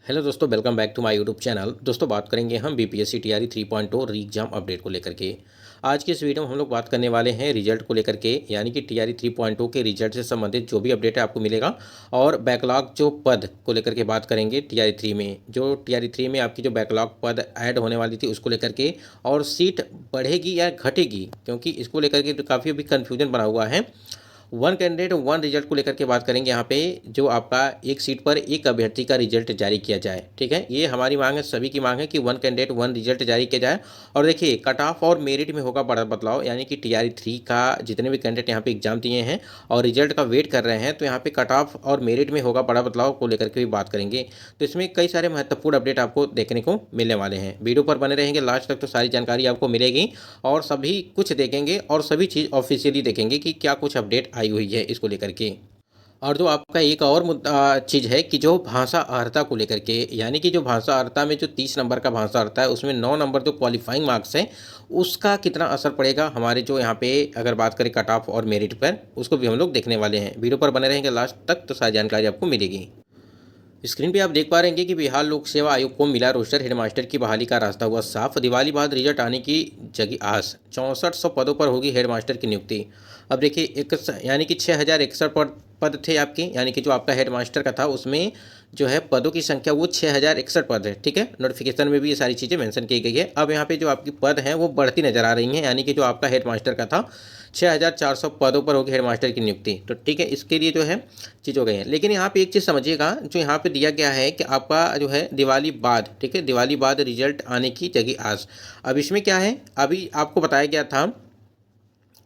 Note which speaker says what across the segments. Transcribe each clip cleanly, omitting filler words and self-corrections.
Speaker 1: Hello दोस्तों, welcome back to my YouTube channel. दोस्तों, बात करेंगे हम बीपीएससी टीआरई 3.0 री एग्जाम अपडेट को लेकर के। आज की इस वीडियो में हम लोग बात करने वाले हैं रिजल्ट को लेकर के, यानी कि टीआरई 3.0 के रिजल्ट से संबंधित जो भी अपडेट है आपको मिलेगा। और बैकलॉग जो पद को लेकर के बात करेंगे टीआरई 3 में, जो टीआरई 3 में आपकी जो बैकलॉग पद ऐड होने वाली थी उसको लेकर के, और सीट बढ़ेगी या घटेगी, क्योंकि इसको लेकर के काफ़ी अभी कन्फ्यूजन बना हुआ है। वन कैंडिडेट वन रिजल्ट को लेकर के बात करेंगे यहाँ पे, जो आपका एक सीट पर एक अभ्यर्थी का रिजल्ट जारी किया जाए। ठीक है, ये हमारी मांग है, सभी की मांग है कि वन कैंडिडेट वन रिजल्ट जारी किया जाए। और देखिए, कट ऑफ और मेरिट में होगा बड़ा बदलाव, यानी कि टीआरई 3 का जितने भी कैंडिडेट यहाँ पे एग्जाम दिए हैं और रिजल्ट का वेट कर रहे हैं, तो यहाँ पे कट ऑफ और मेरिट में होगा बड़ा बदलाव को लेकर के भी बात करेंगे। तो इसमें कई सारे महत्वपूर्ण अपडेट आपको देखने को मिलने वाले हैं। वीडियो पर बने रहेंगे लास्ट तक, तो सारी जानकारी आपको मिलेगी और सभी कुछ देखेंगे और सभी चीज़ ऑफिशियली देखेंगे कि क्या कुछ अपडेट आई हुई है इसको लेकर के। और जो आपका एक और मुद्दा चीज़ है कि जो भाषा अर्हता को लेकर के, यानी कि जो भाषा अर्हता में जो 30 नंबर का भाषा अर्हता है, उसमें 9 नंबर जो क्वालिफाइंग मार्क्स है, उसका कितना असर पड़ेगा हमारे जो यहाँ पे अगर बात करें कट ऑफ और मेरिट पर, उसको भी हम लोग देखने वाले हैं। वीडियो पर बने रहेंगे लास्ट तक, तो सारी जानकारी आपको मिलेगी। स्क्रीन पे आप देख पा रहे हैं कि बिहार लोक सेवा आयोग को मिला रोस्टर हेडमास्टर की बहाली का रास्ता हुआ साफ। दिवाली बाद रिजल्ट आने की जगी आस। 6400 पदों पर होगी हेडमास्टर की नियुक्ति। अब देखिए, एक यानी कि 6061 पद थे आपके, यानी कि जो आपका हेडमास्टर का था उसमें जो है पदों की संख्या वो 6061 पद है। ठीक है, नोटिफिकेशन में भी ये सारी चीज़ें मेंशन की गई है। अब यहाँ पे जो आपकी पद हैं वो बढ़ती नजर आ रही हैं, यानी कि जो आपका हेडमास्टर का था 6400 पदों पर होगी हेडमास्टर की नियुक्ति। तो ठीक है, इसके लिए जो है चीज़ हो गई है। लेकिन यहाँ पे एक चीज़ समझिएगा, जो यहाँ पे दिया गया है कि आपका जो है दिवाली बाद, ठीक है, दिवाली बाद रिजल्ट आने की जगी आस। अब इसमें क्या है, अभी आपको बताया गया था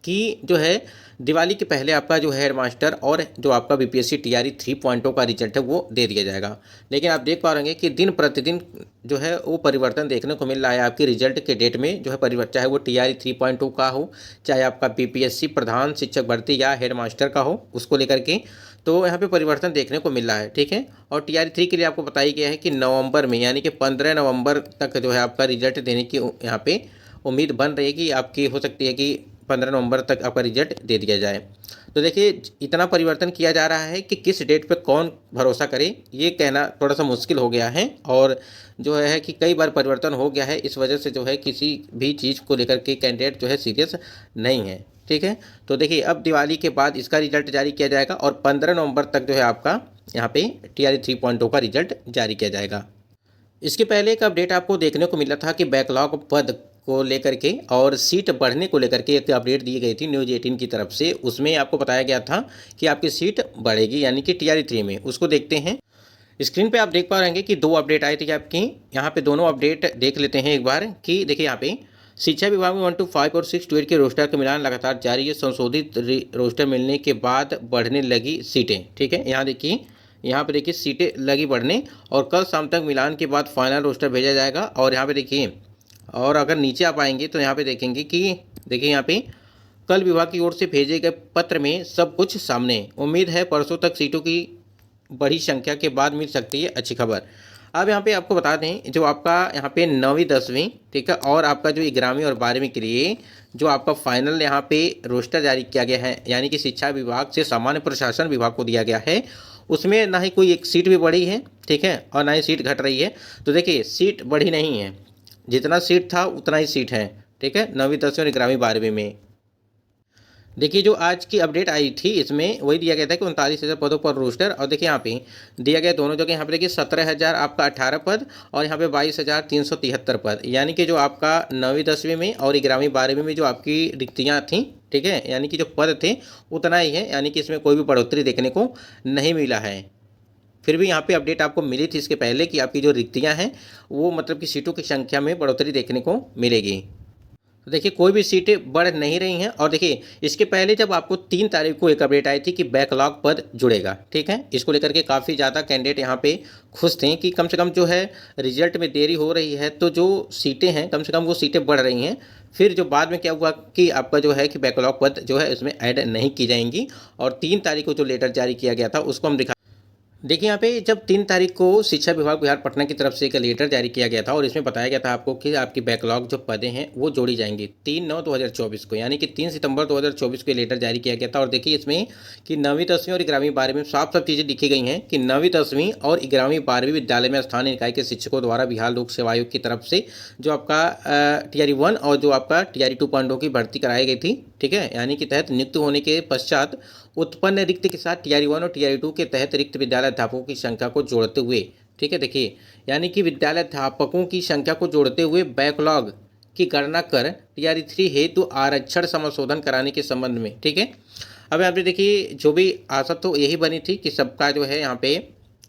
Speaker 1: कि जो है दिवाली के पहले आपका जो है हेडमास्टर और जो आपका बीपीएससी टीआरई 3.0 का रिजल्ट है वो दे दिया जाएगा। लेकिन आप देख पा रहे कि दिन प्रतिदिन जो है वो परिवर्तन देखने को मिल रहा है आपके रिजल्ट के डेट में, जो है परिवर्तन, चाहे वो टीआरई 3.0 का हो, चाहे आपका बीपीएससी प्रधान शिक्षक भर्ती या हेडमास्टर का हो, उसको लेकर के तो यहाँ पे परिवर्तन देखने को मिल रहा है। ठीक है, और टीआरई 3 के लिए आपको बताया गया है कि नवंबर में, यानी कि 15 नवंबर तक जो है आपका रिजल्ट देने की यहाँ पे उम्मीद बन रही है कि आपकी हो सकती है कि 15 नवंबर तक आपका रिजल्ट दे दिया जाए। तो देखिए, इतना परिवर्तन किया जा रहा है कि किस डेट पे कौन भरोसा करे, ये कहना थोड़ा सा मुश्किल हो गया है। और जो है कि कई बार परिवर्तन हो गया है, इस वजह से जो है किसी भी चीज़ को लेकर के कैंडिडेट जो है सीरियस नहीं है। ठीक है, तो देखिए, अब दिवाली के बाद इसका रिजल्ट जारी किया जाएगा और 15 नवंबर तक जो है आपका यहाँ पे टीआरई 3.0 का रिजल्ट जारी किया जाएगा। इसके पहले एक अपडेट आपको देखने को मिला था कि बैकलॉग पद को लेकर के और सीट बढ़ने को लेकर के एक अपडेट दी गई थी न्यूज़ 18 की तरफ से। उसमें आपको बताया गया था कि आपकी सीट बढ़ेगी, यानी कि टीआरई 3 में। उसको देखते हैं। स्क्रीन पे आप देख पा रहे हैं कि 2 अपडेट आई थी आपकी। यहाँ पे दोनों अपडेट देख लेते हैं एक बार। कि देखिए, यहाँ पे शिक्षा विभाग में 1 to 5 और 6 to 8 के रोस्टर का मिलान लगातार जारी है। संशोधित रोस्टर मिलने के बाद बढ़ने लगी सीटें। ठीक है, यहाँ देखिए, यहाँ पे देखिए सीटें लगी बढ़ने, और कल शाम तक मिलान के बाद फाइनल रोस्टर भेजा जाएगा। और यहाँ पे देखिए, और अगर नीचे आप आएंगे तो यहाँ पे देखेंगे कि देखिए, यहाँ पे कल विभाग की ओर से भेजे गए पत्र में सब कुछ सामने। उम्मीद है परसों तक सीटों की बड़ी संख्या के बाद मिल सकती है अच्छी खबर। अब यहाँ पे आपको बता दें, जो आपका यहाँ पे 9वीं 10वीं, ठीक है, और आपका जो 11वीं और 12वीं के लिए जो आपका फाइनल यहाँ पे रोस्टर जारी किया गया है, यानी कि शिक्षा विभाग से सामान्य प्रशासन विभाग को दिया गया है, उसमें ना ही कोई एक सीट भी बढ़ी है, ठीक है, और ना ही सीट घट रही है। तो देखिए, सीट बढ़ी नहीं है, जितना सीट था उतना ही सीट है। ठीक है, 9वीं 10वीं और 11वीं 12वीं में। देखिए, जो आज की अपडेट आई थी इसमें वही दिया गया था कि 39,000 पदों पर रोस्टर। और देखिए, यहाँ पे दिया गया दोनों जगह, यहाँ पे देखिए 17,000 आपका 18 पद और यहाँ पे 22,373 पद, यानी कि जो आपका 9वीं 10वीं में और 11वीं 12वीं में जो आपकी रिक्तियाँ थी, ठीक है, यानी कि जो पद थे उतना ही है, यानी कि इसमें कोई भी बढ़ोतरी देखने को नहीं मिला है। फिर भी यहाँ पे अपडेट आपको मिली थी इसके पहले कि आपकी जो रिक्तियाँ हैं वो मतलब कि सीटों की संख्या में बढ़ोतरी देखने को मिलेगी। तो देखिए, कोई भी सीटें बढ़ नहीं रही हैं। और देखिए, इसके पहले जब आपको 3 तारीख को एक अपडेट आई थी कि बैकलॉग पद जुड़ेगा, ठीक है, इसको लेकर के काफ़ी ज़्यादा कैंडिडेट यहाँ पे खुश थे कि कम से कम जो है रिजल्ट में देरी हो रही है तो जो सीटें हैं कम से कम वो सीटें बढ़ रही हैं। फिर जो बाद में क्या हुआ कि आपका जो है कि बैकलॉग पद जो है इसमें ऐड नहीं की जाएंगी। और 3 तारीख को जो लेटर जारी किया गया था उसको हम दिखा देखिए यहाँ पे जब 3 तारीख को शिक्षा विभाग बिहार पटना की तरफ से एक लेटर जारी किया गया था और इसमें बताया गया था आपको कि आपकी बैकलॉग जो पदें हैं वो जोड़ी जाएंगी 3/9/2024 को, यानी कि 3 सितंबर 2024 को लेटर जारी किया गया था। और देखिए इसमें कि 9वीं 10वीं और 11वीं 12वीं में साफ साफ चीज़ें लिखी गई हैं कि 9वीं 10वीं और 11वीं 12वीं विद्यालय में स्थानीय निकाय के शिक्षकों द्वारा बिहार लोक सेवा आयोग की तरफ से जो आपका TRE 1 और जो आपका TRE 2.0 की भर्ती कराई गई थी, ठीक है, यानी कि तहत नियुक्त होने के पश्चात उत्पन्न रिक्त के साथ TRE 1 और TRE 2 के तहत रिक्त विद्यालय अध्यापकों की संख्या को जोड़ते हुए, ठीक है, देखिए यानी कि विद्यालय अध्यापकों की संख्या को जोड़ते हुए बैकलॉग की गणना कर TRE 3 हेतु आरक्षण संशोधन कराने के संबंध में, ठीक है। अब यहाँ पे देखिए जो भी आशा तो यही बनी थी कि सबका जो है यहाँ पे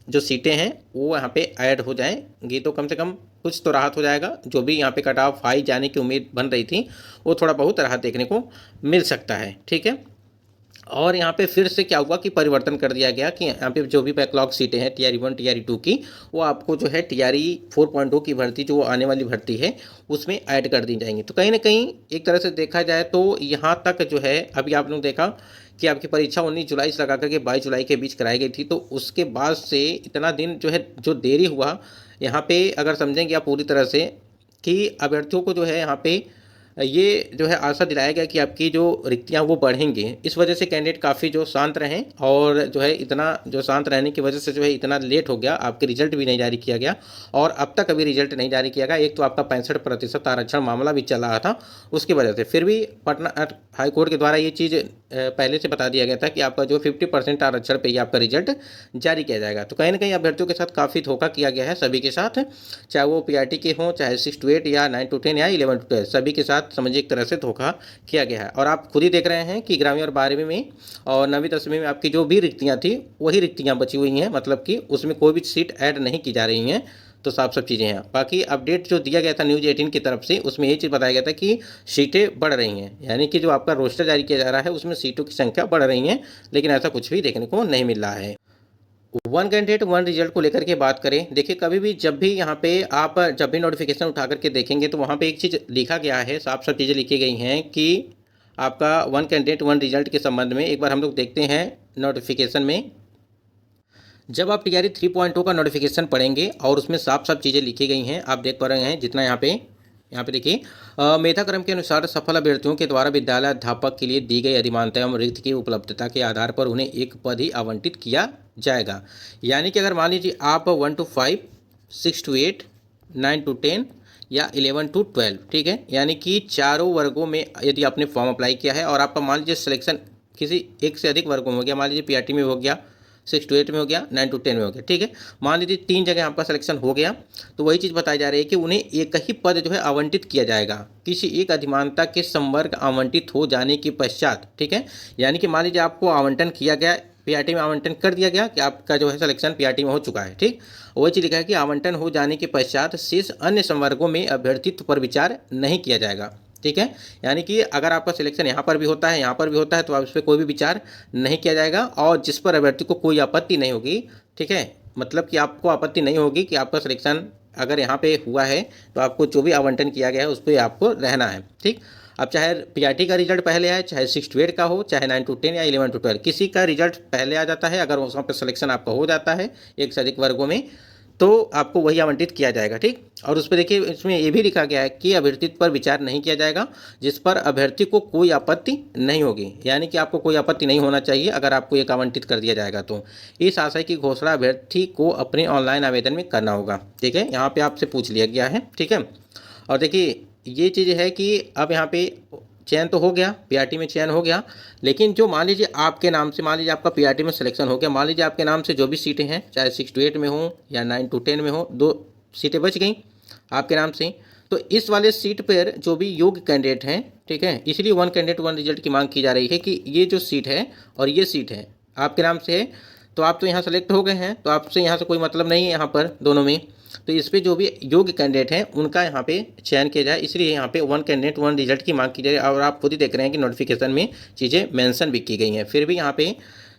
Speaker 1: जो सीटें हैं वो यहाँ पे ऐड हो जाएंगी, तो कम से कम कुछ तो राहत हो जाएगा। जो भी यहाँ पे कट ऑफ हाई जाने की उम्मीद बन रही थी वो थोड़ा बहुत राहत देखने को मिल सकता है, ठीक है। और यहाँ पे फिर से क्या हुआ कि परिवर्तन कर दिया गया कि यहाँ पे जो भी बैकलॉग सीटें हैं TRE 1 TRE 2 की, वो आपको जो है TRE 4.0 की भर्ती जो आने वाली भर्ती है उसमें ऐड कर दी जाएंगी। तो कहीं ना कहीं एक तरह से देखा जाए तो यहाँ तक जो है अभी आप लोग देखा कि आपकी परीक्षा 19 जुलाई से लगा करके 22 जुलाई के बीच कराई गई थी, तो उसके बाद से इतना दिन जो है जो देरी हुआ यहाँ पे अगर समझेंगे आप पूरी तरह से कि अभ्यर्थियों को जो है यहाँ पे ये जो है आशा दिलाया गया कि आपकी जो रिक्तियां वो बढ़ेंगी। इस वजह से कैंडिडेट काफ़ी जो शांत रहें और जो है इतना जो शांत रहने की वजह से जो है इतना लेट हो गया, आपके रिजल्ट भी नहीं जारी किया गया और अब तक अभी रिजल्ट नहीं जारी किया गया। एक तो आपका 65% आरक्षण मामला भी चल रहा था, उसकी वजह से फिर भी पटना हाईकोर्ट के द्वारा ये चीज़ पहले से बता दिया गया था कि आपका जो 50% आरक्षण पे ही आपका रिजल्ट जारी किया जाएगा। तो कहीं ना कहीं अभ्यर्थियों के साथ काफ़ी धोखा किया गया है सभी के साथ, चाहे वो PRT के हों, चाहे 6 to 8 या 9 to 10 या 11 to 12, सभी के साथ समझिए एक तरह से धोखा किया गया है। और आप खुद ही देख रहे हैं कि 11वीं और 12वीं में और 9वीं 10वीं में आपकी जो भी रिक्तियाँ थी वही रिक्तियाँ बची हुई हैं, मतलब कि उसमें कोई भी सीट ऐड नहीं की जा रही हैं। तो साफ साफ चीज़ें हैं। बाकी अपडेट जो दिया गया था न्यूज़ 18 की तरफ से उसमें ये चीज़ बताया गया था कि सीटें बढ़ रही हैं, यानी कि जो आपका रोस्टर जारी किया जा रहा है उसमें सीटों की संख्या बढ़ रही है, लेकिन ऐसा कुछ भी देखने को नहीं मिल रहा है। वन कैंडिडेट वन रिजल्ट को लेकर के बात करें, देखिए कभी भी जब भी यहाँ पे आप जब भी नोटिफिकेशन उठा करके देखेंगे तो वहाँ पे एक चीज़ लिखा गया है, साफ साफ चीज़ें लिखी गई हैं कि आपका वन कैंडिडेट वन रिजल्ट के संबंध में एक बार हम लोग देखते हैं नोटिफिकेशन में। जब आप TRE 3.0 का नोटिफिकेशन पढ़ेंगे और उसमें साफ साफ चीज़ें लिखी गई हैं, आप देख पा रहे हैं जितना यहाँ पे देखिए मेधाक्रम के अनुसार सफल अभ्यर्थियों के द्वारा विद्यालय अध्यापक के लिए दी गई अधिमानता एवं रिक्त की उपलब्धता के आधार पर उन्हें एक पद ही आवंटित किया जाएगा। यानी कि अगर मान लीजिए आप 1 to 5, 6 to 8, 9 to 10 या 11 to 12, ठीक है, यानी कि चारों वर्गों में यदि आपने फॉर्म अप्लाई किया है और आपका मान लीजिए सिलेक्शन किसी एक से अधिक वर्गों में हो गया, मान लीजिए PRT में हो गया, 6 to 8 में हो गया, 9 to 10 में हो गया, ठीक है, मान लीजिए 3 जगह आपका सिलेक्शन हो गया, तो वही चीज़ बताई जा रही है कि उन्हें एक ही पद जो है आवंटित किया जाएगा किसी एक अधिमानता के संवर्ग आवंटित हो जाने के पश्चात, ठीक है। यानी कि मान लीजिए आपको आवंटन किया गया, PRT में आवंटन कर दिया गया कि आपका जो है सिलेक्शन PRT में हो चुका है, ठीक, वही चीज़ लिखा है कि आवंटन हो जाने के पश्चात शेष अन्य संवर्गों में अभ्यर्थित्व पर विचार नहीं किया जाएगा, ठीक है। यानी कि अगर आपका सिलेक्शन यहाँ पर भी होता है, यहाँ पर भी होता है, तो आप इस पर कोई भी विचार नहीं किया जाएगा और जिस पर अभ्यर्थी को कोई आपत्ति नहीं होगी, ठीक है, मतलब कि आपको आपत्ति नहीं होगी कि आपका सिलेक्शन अगर यहाँ पे हुआ है तो आपको जो भी आवंटन किया गया है उस पर आपको रहना है, ठीक। अब चाहे PRT का रिजल्ट पहले आए, चाहे 6 to 8 का हो, चाहे 9 to 10 या 11 to 12, किसी का रिजल्ट पहले आ जाता है, अगर वहाँ पर सिलेक्शन आपका हो जाता है एक से अधिक वर्गों में तो आपको वही आवंटित किया जाएगा, ठीक। और उस पर देखिए इसमें ये भी लिखा गया है कि अभ्यर्थित्व पर विचार नहीं किया जाएगा जिस पर अभ्यर्थी को कोई आपत्ति नहीं होगी, यानी कि आपको कोई आपत्ति नहीं होना चाहिए अगर आपको एक आवंटित कर दिया जाएगा। तो इस आशय की घोषणा अभ्यर्थी को अपने ऑनलाइन आवेदन में करना होगा, ठीक है, यहाँ पे आपसे पूछ लिया गया है, ठीक है। और देखिए ये चीज़ है कि अब यहाँ पे चयन तो हो गया, PRT में चयन हो गया, लेकिन जो मान लीजिए आपके नाम से, मान लीजिए आपका PRT में सिलेक्शन हो गया, मान लीजिए आपके नाम से जो भी सीटें हैं चाहे 6 to 8 में हो या 9 to 10 में हो, 2 सीटें बच गई आपके नाम से, तो इस वाले सीट पर जो भी योग्य कैंडिडेट हैं, ठीक है, इसलिए वन कैंडिडेट वन रिजल्ट की मांग की जा रही है कि ये जो सीट है और ये सीट है आपके नाम से है, तो आप तो यहाँ सेलेक्ट हो गए हैं, तो आपसे यहाँ से कोई मतलब नहीं है यहाँ पर दोनों में, तो इस पे जो भी योग्य कैंडिडेट हैं उनका यहाँ पे चयन किया जाए, इसलिए यहाँ पे वन कैंडिडेट वन रिजल्ट की मांग की जाए। और आप खुद ही देख रहे हैं कि नोटिफिकेशन में चीज़ें मेंशन भी की गई हैं, फिर भी यहाँ पे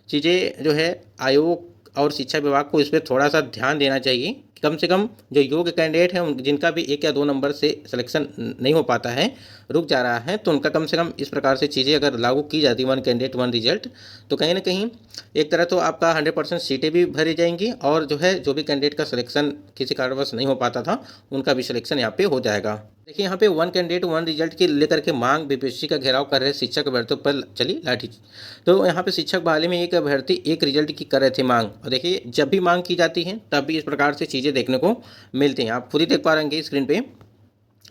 Speaker 1: चीज़ें जो है आयोग और शिक्षा विभाग को इस पर थोड़ा सा ध्यान देना चाहिए कम से कम जो योग्य कैंडिडेट हैं जिनका भी 1 या 2 नंबर से सिलेक्शन नहीं हो पाता है, रुक जा रहा है, तो उनका कम से कम इस प्रकार से चीज़ें अगर लागू की जाती 1 कैंडिडेट 1 रिजल्ट, तो कहीं ना कहीं एक तरह तो आपका 100% सीटें भी भरी जाएंगी और जो भी कैंडिडेट का सिलेक्शन किसी कारणवश नहीं हो पाता था उनका भी सिलेक्शन यहाँ पे हो जाएगा। देखिए यहाँ पे 1 कैंडिडेट 1 रिजल्ट के लेकर के मांग बीपीएससी का घेराव कर रहे शिक्षक अभ्यर्थियों पर चली लाठी। तो यहाँ पे शिक्षक बहाली में एक अभ्यर्थी एक रिजल्ट की कर रहे थे मांग, और देखिए जब भी मांग की जाती है तब भी इस प्रकार से चीज़ें देखने को मिलती हैं। आप खुद ही देख पा रहे हैं स्क्रीन पे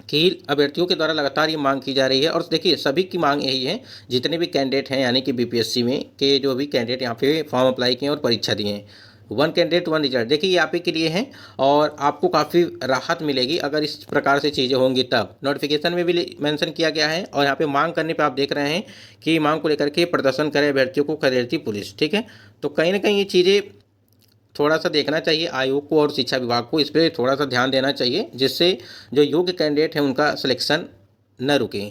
Speaker 1: कि अभ्यर्थियों के द्वारा लगातार ये मांग की जा रही है। और देखिए सभी की मांग यही है, जितने भी कैंडिडेट हैं यानी कि बीपीएससी में के जो भी कैंडिडेट यहाँ पे फॉर्म अप्लाई किए और परीक्षा दिए हैं, 1 कैंडिडेट 1 रिजल्ट, देखिए ये आप ही के लिए है और आपको काफ़ी राहत मिलेगी अगर इस प्रकार से चीज़ें होंगी। तब नोटिफिकेशन में भी मेंशन किया गया है और यहाँ पे मांग करने पे आप देख रहे हैं कि मांग को लेकर के प्रदर्शन करे अभ्यर्थियों को खदेड़ती पुलिस। ठीक है, तो कहीं ना कहीं ये चीज़ें थोड़ा सा देखना चाहिए आयोग को और शिक्षा विभाग को, इस पर थोड़ा सा ध्यान देना चाहिए जिससे जो योग्य कैंडिडेट हैं उनका सिलेक्शन न रुके।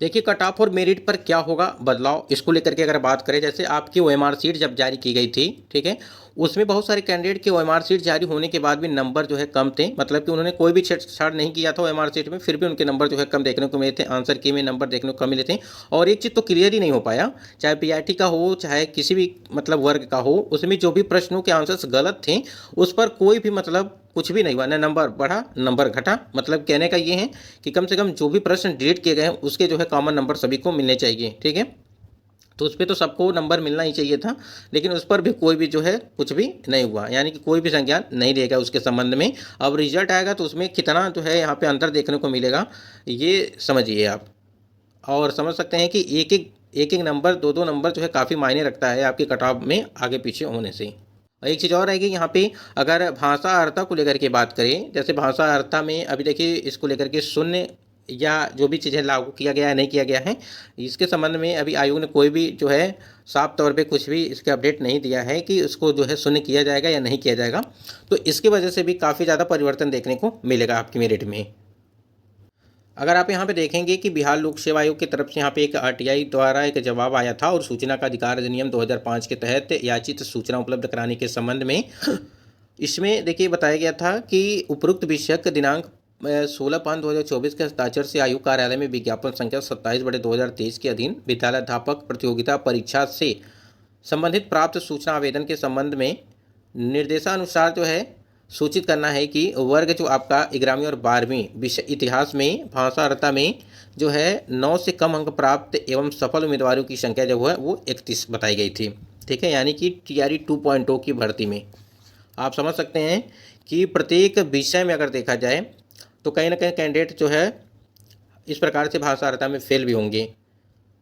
Speaker 1: देखिए कट ऑफ और मेरिट पर क्या होगा बदलाव, इसको लेकर के अगर बात करें, जैसे आपकी ओएमआर सीट जब जारी की गई थी, ठीक है, उसमें बहुत सारे कैंडिडेट के ओएमआर सीट जारी होने के बाद भी नंबर जो है कम थे, मतलब कि उन्होंने कोई भी छेड़छाड़ नहीं किया था ओएमआर सीट में, फिर भी उनके नंबर जो है कम देखने को मिले थे, आंसर की में नंबर देखने को कम मिले थे। और एक चीज़ तो क्लियर ही नहीं हो पाया, चाहे पीआईटी का हो चाहे किसी भी मतलब वर्ग का हो, उसमें जो भी प्रश्नों के आंसर्स गलत थे उस पर कोई भी मतलब कुछ भी नहीं हुआ, न नंबर बढ़ा नंबर घटा। मतलब कहने का ये है कि कम से कम जो भी प्रश्न डिलीट किए गए हैं उसके जो है कॉमन नंबर सभी को मिलने चाहिए। ठीक है, तो उस पर तो सबको नंबर मिलना ही चाहिए था, लेकिन उस पर भी कोई भी जो है कुछ भी नहीं हुआ, यानी कि कोई भी संज्ञान नहीं लिया गया उसके संबंध में। अब रिजल्ट आएगा तो उसमें कितना जो है यहाँ पे अंतर देखने को मिलेगा ये समझिए आप, और समझ सकते हैं कि एक एक नंबर 2 नंबर जो है काफ़ी मायने रखता है आपके कट ऑफ में आगे पीछे होने से। एक चीज़ और रहेगी यहाँ पे, अगर भाषा अर्हता को लेकर के बात करें, जैसे भाषा अर्हता में अभी देखिए इसको लेकर के शून्य या जो भी चीज़ें लागू किया गया है नहीं किया गया है, इसके संबंध में अभी आयोग ने कोई भी जो है साफ तौर पे कुछ भी इसके अपडेट नहीं दिया है कि उसको जो है शून्य किया जाएगा या नहीं किया जाएगा। तो इसकी वजह से भी काफ़ी ज़्यादा परिवर्तन देखने को मिलेगा आपकी मेरिट में। अगर आप यहाँ पे देखेंगे कि बिहार लोक सेवा आयोग की तरफ से यहाँ पे एक आरटीआई द्वारा एक जवाब आया था, और सूचना का अधिकार अधिनियम 2005 के तहत याचित सूचना उपलब्ध कराने के संबंध में इसमें देखिए बताया गया था कि उपरोक्त विषयक दिनांक 16/5/2024 के हस्ताक्षर से आयोग कार्यालय में विज्ञापन संख्या 27/2023 के अधीन विद्यालय अध्यापक प्रतियोगिता परीक्षा से संबंधित प्राप्त सूचना आवेदन के संबंध में निर्देशानुसार जो है सूचित करना है कि वर्ग जो आपका 11वीं और 12वीं विषय इतिहास में भाषा अर्हता में जो है 9 से कम अंक प्राप्त एवं सफल उम्मीदवारों की संख्या जो है वो 31 बताई गई थी। ठीक है, यानी कि टीआरई 2.0 की भर्ती में आप समझ सकते हैं कि प्रत्येक विषय में अगर देखा जाए तो कहीं ना कहीं कैंडिडेट जो है इस प्रकार से भाषा अर्हता में फेल भी होंगे,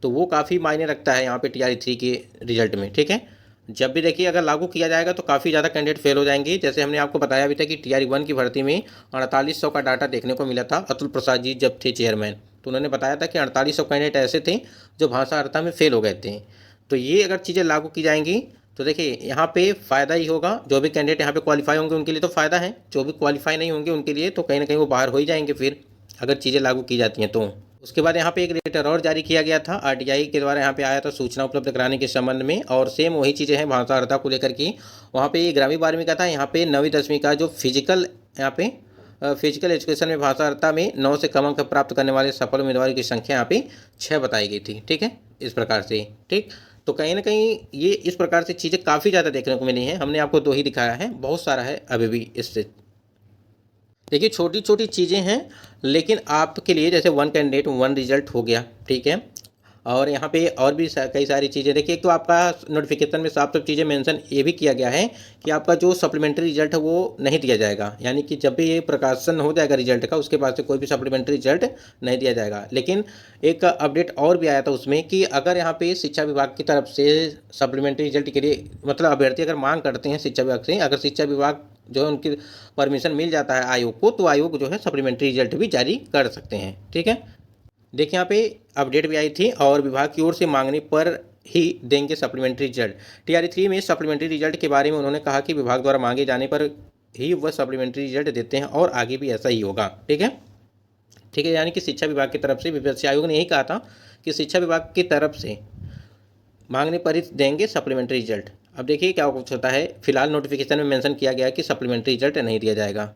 Speaker 1: तो वो काफ़ी मायने रखता है यहाँ पे टीआरई 3 के रिजल्ट में। ठीक है, जब भी देखिए अगर लागू किया जाएगा तो काफ़ी ज़्यादा कैंडिडेट फेल हो जाएंगे। जैसे हमने आपको बताया भी था कि टीआरई 1 की भर्ती में 4800 का डाटा देखने को मिला था। अतुल प्रसाद जी जब थे चेयरमैन तो उन्होंने बताया था कि 4800 कैंडिडेट ऐसे थे जो भाषा अर्हता में फेल हो गए थे। तो ये अगर चीज़ें लागू की जाएंगी तो देखिए यहाँ पे फ़ायदा ही होगा, जो भी कैंडिडेट यहाँ पे क्वालिफाई होंगे उनके लिए तो फ़ायदा है, जो भी क्वालिफाई नहीं होंगे उनके लिए तो कहीं ना कहीं वो बाहर हो ही जाएंगे फिर अगर चीज़ें लागू की जाती हैं तो। उसके बाद यहाँ पे एक लेटर और जारी किया गया था आरटीआई के द्वारा, यहाँ पे आया था सूचना उपलब्ध कराने के संबंध में, और सेम वही चीज़ें हैं भाषा अर्हता को लेकर की। वहाँ पे 11वीं 12वीं का था, यहाँ पे 9वीं 10वीं का जो फिजिकल यहाँ पे फिजिकल एजुकेशन में भाषा अर्हता में 9 से कम अंक प्राप्त करने वाले सफल उम्मीदवारों की संख्या यहाँ पे 6 बताई गई थी। ठीक है, इस प्रकार से। ठीक, तो कहीं ना कहीं ये इस प्रकार से चीज़ें काफ़ी ज़्यादा देखने को मिली हैं। हमने आपको 2 ही दिखाया है, बहुत सारा है अभी भी इससे। देखिए छोटी छोटी चीज़ें हैं, लेकिन आपके लिए जैसे 1 कैंडिडेट 1 रिजल्ट हो गया। ठीक है, और यहाँ पे और भी कई सारी चीज़ें देखिए, एक तो आपका नोटिफिकेशन में साफ साफ चीज़ें मेंशन ये भी किया गया है कि आपका जो सप्लीमेंट्री रिजल्ट है वो नहीं दिया जाएगा, यानी कि जब भी ये प्रकाशन हो जाएगा रिजल्ट का उसके बाद से कोई भी सप्लीमेंट्री रिजल्ट नहीं दिया जाएगा। लेकिन एक अपडेट और भी आया था उसमें कि अगर यहाँ पे शिक्षा विभाग की तरफ से सप्लीमेंट्री रिजल्ट के लिए मतलब अभ्यर्थी अगर मांग करते हैं शिक्षा विभाग से, अगर शिक्षा विभाग जो है उनकी परमिशन मिल जाता है आयोग को, तो आयोग जो है सप्लीमेंट्री रिजल्ट भी जारी कर सकते हैं। ठीक है, देखिए यहाँ पे अपडेट भी आई थी और विभाग की ओर से मांगने पर ही देंगे सप्लीमेंट्री रिजल्ट। टीआरई 3 में सप्लीमेंट्री रिजल्ट के बारे में उन्होंने कहा कि विभाग द्वारा मांगे जाने पर ही वह सप्लीमेंट्री रिजल्ट देते हैं और आगे भी ऐसा ही होगा। ठीक है, ठीक है, यानी कि शिक्षा विभाग की तरफ से बीपीएससी आयोग ने यही कहा था कि शिक्षा विभाग की तरफ से मांगने पर ही देंगे सप्लीमेंट्री रिजल्ट। अब देखिए क्या कुछ होता है। फिलहाल नोटिफिकेशन में मेंशन किया गया है कि सप्लीमेंट्री रिजल्ट नहीं दिया जाएगा।